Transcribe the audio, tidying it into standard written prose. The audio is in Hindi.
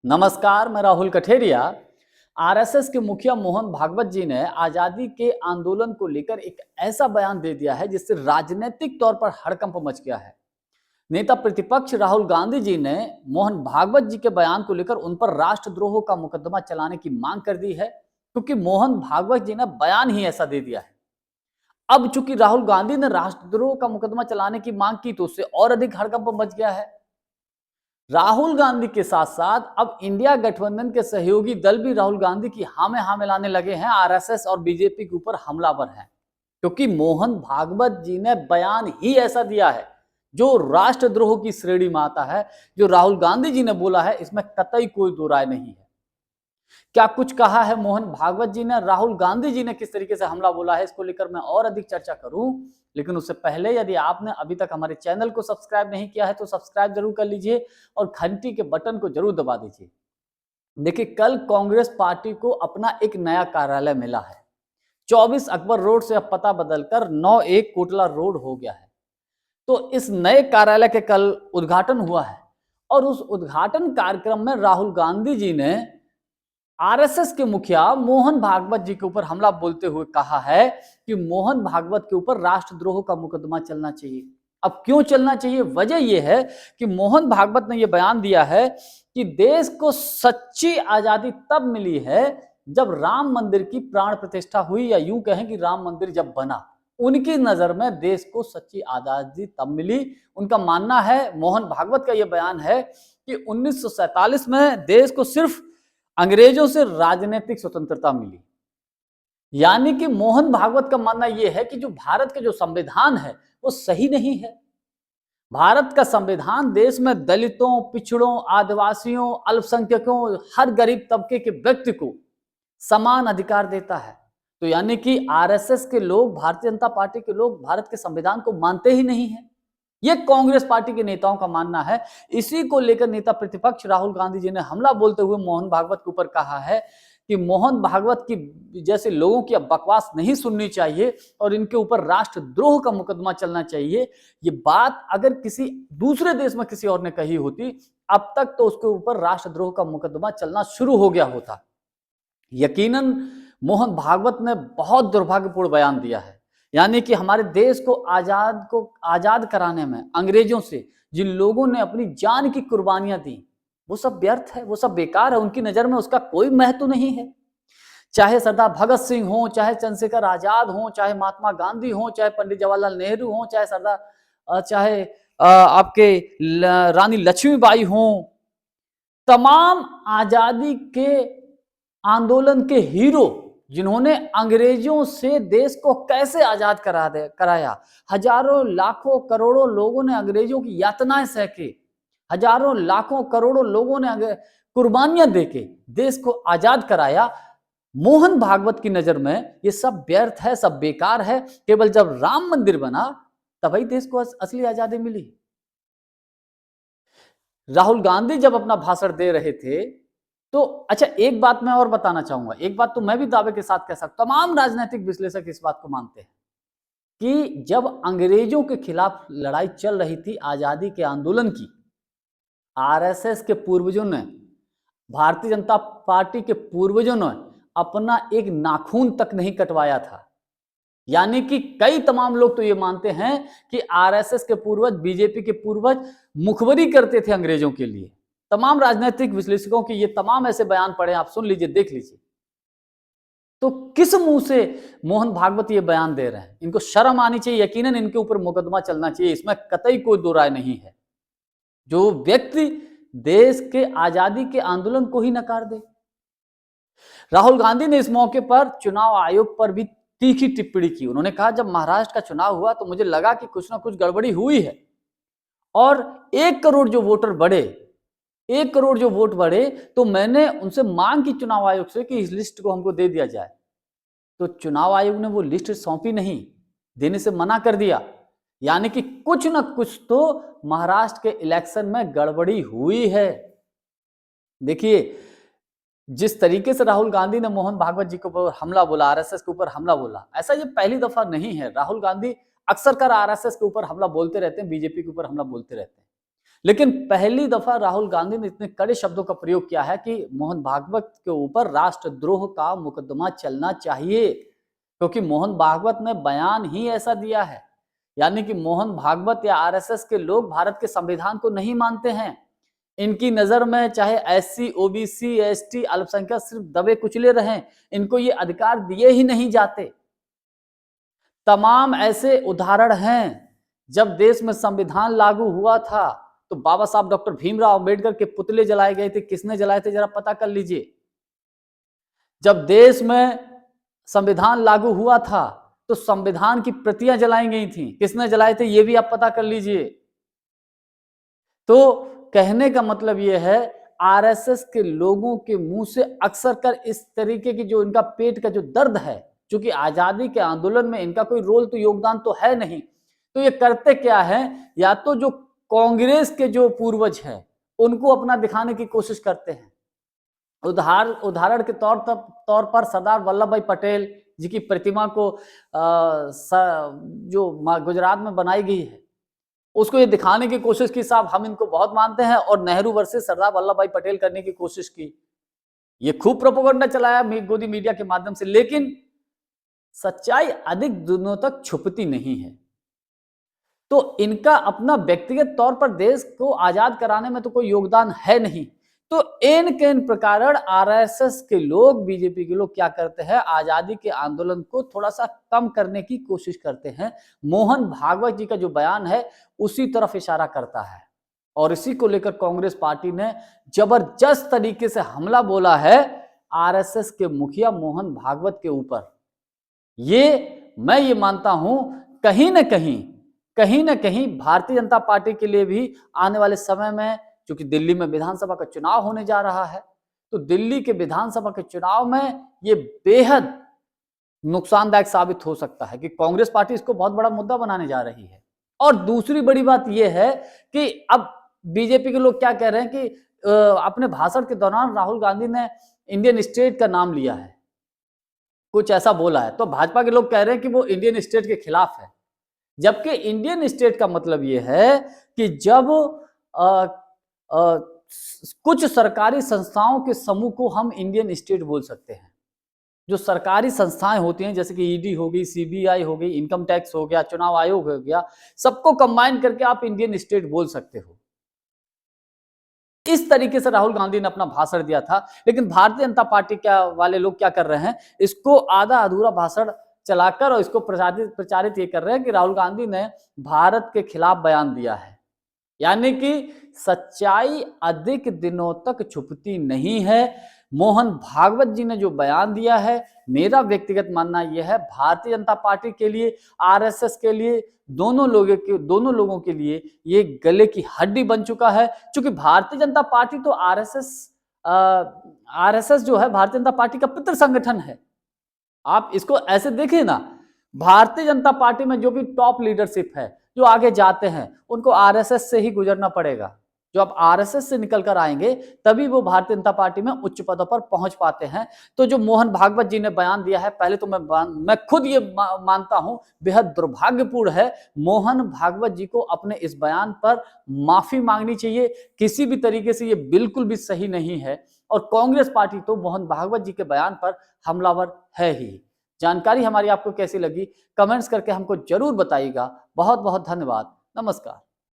नमस्कार, मैं राहुल कठेरिया। आरएसएस के मुखिया मोहन भागवत जी ने आजादी के आंदोलन को लेकर एक ऐसा बयान दे दिया है जिससे राजनीतिक तौर पर हड़कंप मच गया है। नेता प्रतिपक्ष राहुल गांधी जी ने मोहन भागवत जी के बयान को लेकर उन पर राष्ट्रद्रोह का मुकदमा चलाने की मांग कर दी है, क्योंकि मोहन भागवत जी ने बयान ही ऐसा दे दिया है। अब चूंकि राहुल गांधी ने राष्ट्रद्रोह का मुकदमा चलाने की मांग की तो उससे और अधिक हड़कंप मच गया है। राहुल गांधी के साथ साथ अब इंडिया गठबंधन के सहयोगी दल भी राहुल गांधी की हाँ में हाँ मिलाने लगे हैं। आरएसएस और बीजेपी के ऊपर हमलावर हैं, क्योंकि मोहन भागवत जी ने बयान ही ऐसा दिया है जो राष्ट्रद्रोह की श्रेणी में आता है। जो राहुल गांधी जी ने बोला है इसमें कतई कोई दो राय नहीं है। क्या कुछ कहा है मोहन भागवत जी ने, राहुल गांधी जी ने किस तरीके से हमला बोला है, इसको लेकर मैं और अधिक चर्चा करूं, लेकिन उससे पहले यदि आपने अभी तक हमारे चैनल को सब्सक्राइब नहीं किया है तो सब्सक्राइब जरूर कर लीजिए और घंटी के बटन को जरूर दबा दीजिए। देखिए, कल कांग्रेस पार्टी को अपना एक नया कार्यालय मिला है। 24 अकबर रोड से अब पता बदलकर 91 कोटला रोड हो गया है। तो इस नए कार्यालय के कल उद्घाटन हुआ है और उस उद्घाटन कार्यक्रम में राहुल गांधी जी ने आरएसएस के मुखिया मोहन भागवत जी के ऊपर हमला बोलते हुए कहा है कि मोहन भागवत के ऊपर राष्ट्रद्रोह का मुकदमा चलना चाहिए। अब क्यों चलना चाहिए? वजह यह है कि मोहन भागवत ने यह बयान दिया है कि देश को सच्ची आजादी तब मिली है जब राम मंदिर की प्राण प्रतिष्ठा हुई, या यूं कहें कि राम मंदिर जब बना। उनकी नजर में देश को सच्ची आजादी तब मिली। उनका मानना है, मोहन भागवत का यह बयान है कि 1947 में देश को सिर्फ अंग्रेजों से राजनीतिक स्वतंत्रता मिली। यानी कि मोहन भागवत का मानना यह है कि जो भारत के जो संविधान है वो सही नहीं है। भारत का संविधान देश में दलितों, पिछड़ों, आदिवासियों, अल्पसंख्यकों, हर गरीब तबके के व्यक्ति को समान अधिकार देता है। तो यानी कि आरएसएस के लोग, भारतीय जनता पार्टी के लोग भारत के संविधान को मानते ही नहीं है। यह कांग्रेस पार्टी के नेताओं का मानना है। इसी को लेकर नेता प्रतिपक्ष राहुल गांधी जी ने हमला बोलते हुए मोहन भागवत के ऊपर कहा है कि मोहन भागवत की जैसे लोगों की अब बकवास नहीं सुननी चाहिए और इनके ऊपर राष्ट्रद्रोह का मुकदमा चलना चाहिए। ये बात अगर किसी दूसरे देश में किसी और ने कही होती, अब तक तो उसके ऊपर राष्ट्रद्रोह का मुकदमा चलना शुरू हो गया होता। यकीनन मोहन भागवत ने बहुत दुर्भाग्यपूर्ण बयान दिया है। यानी कि हमारे देश को आजाद कराने में अंग्रेजों से जिन लोगों ने अपनी जान की कुर्बानियां दी, वो सब व्यर्थ है, वो सब बेकार है। उनकी नजर में उसका कोई महत्व नहीं है। चाहे सरदार भगत सिंह हो, चाहे चंद्रशेखर आजाद हो, चाहे महात्मा गांधी हो, चाहे पंडित जवाहरलाल नेहरू हो, चाहे आपके रानी लक्ष्मीबाई हो, तमाम आजादी के आंदोलन के हीरो जिन्होंने अंग्रेजों से देश को कैसे आजाद कराया। हजारों लाखों करोड़ों लोगों ने अंग्रेजों की यातनाएं सहके, हजारों लाखों करोड़ों लोगों ने कुर्बानियां देके देश को आजाद कराया। मोहन भागवत की नजर में ये सब व्यर्थ है, सब बेकार है। केवल जब राम मंदिर बना तभी देश को असली आजादी मिली। राहुल गांधी जब अपना भाषण दे रहे थे तो अच्छा, एक बात मैं और बताना चाहूंगा। एक बात तो मैं भी दावे के साथ कह सकता हूं, तमाम राजनीतिक विश्लेषक इस बात को मानते हैं कि जब अंग्रेजों के खिलाफ लड़ाई चल रही थी, आजादी के आंदोलन की, आरएसएस के पूर्वजों ने, भारतीय जनता पार्टी के पूर्वजों ने अपना एक नाखून तक नहीं कटवाया था। यानी कि कई तमाम लोग तो ये मानते हैं कि आरएसएस के पूर्वज, बीजेपी के पूर्वज मुखबरी करते थे अंग्रेजों के लिए। तमाम राजनीतिक विश्लेषकों के ये तमाम ऐसे बयान पढ़े, आप सुन लीजिए, देख लीजिए। तो किस मुंह से मोहन भागवत ये बयान दे रहे हैं? इनको शर्म आनी चाहिए। यकीनन इनके ऊपर मुकदमा चलना चाहिए, इसमें कतई कोई दो राय नहीं है। जो व्यक्ति देश के आजादी के आंदोलन को ही नकार दे। राहुल गांधी ने इस मौके पर चुनाव आयोग पर भी तीखी टिप्पणी की। उन्होंने कहा, जब महाराष्ट्र का चुनाव हुआ तो मुझे लगा कि कुछ ना कुछ गड़बड़ी हुई है और 1 करोड़ जो वोटर बढ़े, 1 करोड़ जो वोट बढ़े, तो मैंने उनसे मांग की चुनाव आयोग से कि इस लिस्ट को हमको दे दिया जाए। तो चुनाव आयोग ने वो लिस्ट सौंपी नहीं, देने से मना कर दिया। यानी कि कुछ ना कुछ तो महाराष्ट्र के इलेक्शन में गड़बड़ी हुई है। देखिए, जिस तरीके से राहुल गांधी ने मोहन भागवत जी के ऊपर हमला बोला, आरएसएस के ऊपर हमला बोला, ऐसा ये पहली दफा नहीं है। राहुल गांधी अक्सर कर आरएसएस के ऊपर हमला बोलते रहते हैं, बीजेपी के ऊपर हमला बोलते रहते हैं। लेकिन पहली दफा राहुल गांधी ने इतने कड़े शब्दों का प्रयोग किया है कि मोहन भागवत के ऊपर राष्ट्रद्रोह का मुकदमा चलना चाहिए, क्योंकि मोहन भागवत ने बयान ही ऐसा दिया है। यानी कि मोहन भागवत या आरएसएस के लोग भारत के संविधान को नहीं मानते हैं। इनकी नजर में चाहे एससी, ओबीसी, एसटी, अल्पसंख्यक सिर्फ दबे कुचले रहें, इनको ये अधिकार दिए ही नहीं जाते। तमाम ऐसे उदाहरण हैं। जब देश में संविधान लागू हुआ था तो बाबा साहब डॉक्टर भीमराव अंबेडकर के पुतले जलाए गए थे। किसने जलाए थे जरा पता कर लीजिए। जब देश में संविधान लागू हुआ था तो संविधान की प्रतियां जलाई गई थी। किसने जलाए थे ये भी आप पता कर लीजिए। तो कहने का मतलब यह है, आरएसएस के लोगों के मुंह से अक्सर कर इस तरीके की जो इनका पेट का जो दर्द है, क्योंकि आजादी के आंदोलन में इनका कोई रोल तो योगदान तो है नहीं, तो ये करते क्या है, या तो जो कांग्रेस के जो पूर्वज हैं उनको अपना दिखाने की कोशिश करते हैं। उदाहरण के तौर पर सरदार वल्लभ भाई पटेल जी की प्रतिमा को जो गुजरात में बनाई गई है, उसको ये दिखाने की कोशिश की साहब हम इनको बहुत मानते हैं, और नेहरू वर्सेस सरदार वल्लभ भाई पटेल करने की कोशिश की। ये खूब प्रोपेगेंडा चलाया गोदी मीडिया के माध्यम से, लेकिन सच्चाई अधिक दिनों तक छुपती नहीं है। तो इनका अपना व्यक्तिगत तौर पर देश को आजाद कराने में तो कोई योगदान है नहीं। तो इन प्रकार आरएसएस के लोग, बीजेपी के लोग क्या करते हैं, आजादी के आंदोलन को थोड़ा सा कम करने की कोशिश करते हैं। मोहन भागवत जी का जो बयान है उसी तरफ इशारा करता है, और इसी को लेकर कांग्रेस पार्टी ने जबरदस्त तरीके से हमला बोला है आरएसएस के मुखिया मोहन भागवत के ऊपर। मैं ये मानता हूं कहीं ना कहीं भारतीय जनता पार्टी के लिए भी आने वाले समय में, क्योंकि दिल्ली में विधानसभा का चुनाव होने जा रहा है, तो दिल्ली के विधानसभा के चुनाव में ये बेहद नुकसानदायक साबित हो सकता है कि कांग्रेस पार्टी इसको बहुत बड़ा मुद्दा बनाने जा रही है। और दूसरी बड़ी बात यह है कि अब बीजेपी के लोग क्या कह रहे हैं कि अपने भाषण के दौरान राहुल गांधी ने इंडियन स्टेट का नाम लिया है, कुछ ऐसा बोला है, तो भाजपा के लोग कह रहे हैं कि वो इंडियन स्टेट के खिलाफ है। जबकि इंडियन स्टेट का मतलब यह है कि जब कुछ सरकारी संस्थाओं के समूह को हम इंडियन स्टेट बोल सकते हैं। जो सरकारी संस्थाएं होती हैं जैसे कि ईडी हो गई, सीबीआई हो गई, इनकम टैक्स हो गया, चुनाव आयोग हो गया, सबको कंबाइन करके आप इंडियन स्टेट बोल सकते हो। इस तरीके से राहुल गांधी ने अपना भाषण दिया था, लेकिन भारतीय जनता पार्टी वाले लोग क्या कर रहे हैं, इसको आधा अधूरा भाषण चलाकर और इसको प्रचारित ये कर रहे हैं कि राहुल गांधी ने भारत के खिलाफ बयान दिया है। यानी कि सच्चाई अधिक दिनों तक छुपती नहीं है। मोहन भागवत जी ने जो बयान दिया है, मेरा व्यक्तिगत मानना यह है, भारतीय जनता पार्टी के लिए, आरएसएस के लिए, दोनों लोगों के लिए ये गले की हड्डी बन चुका है। क्योंकि भारतीय जनता पार्टी तो आरएसएस जो है भारतीय जनता पार्टी का पितृ संगठन है। आप इसको ऐसे देखिए ना, भारतीय जनता पार्टी में जो भी टॉप लीडरशिप है, जो आगे जाते हैं, उनको आरएसएस से ही गुजरना पड़ेगा। जो आप आरएसएस से निकल कर आएंगे तभी वो भारतीय जनता पार्टी में उच्च पदों पर पहुंच पाते हैं। तो जो मोहन भागवत जी ने बयान दिया है, पहले तो मैं खुद ये मानता हूं बेहद दुर्भाग्यपूर्ण है। मोहन भागवत जी को अपने इस बयान पर माफी मांगनी चाहिए। किसी भी तरीके से ये बिल्कुल भी सही नहीं है, और कांग्रेस पार्टी तो मोहन भागवत जी के बयान पर हमलावर है ही। जानकारी हमारी आपको कैसी लगी, कमेंट्स करके हमको जरूर बताइएगा। बहुत बहुत धन्यवाद। नमस्कार।